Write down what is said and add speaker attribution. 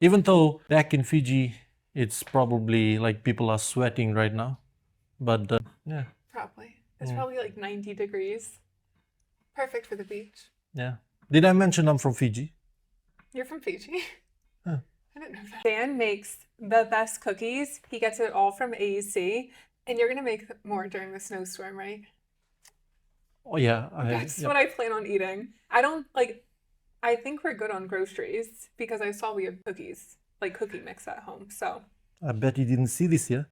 Speaker 1: Even though back in Fiji, it's probably like people are sweating right now. But yeah,
Speaker 2: Probably. It's probably like 90 degrees. Perfect for the beach.
Speaker 1: yeah. Did I mention I'm from Fiji?
Speaker 2: You're from Fiji?
Speaker 1: Huh.
Speaker 2: I didn't know that. Dan makes the best cookies. He gets it all from AEC. And you're going to make more during the snowstorm, right?
Speaker 1: Oh yeah,
Speaker 2: That's
Speaker 1: yep.
Speaker 2: what I plan on eating. I don't like, I think we're good on groceries because I saw we have cookies, like cookie mix at home. So
Speaker 1: I bet you didn't see this, yeah?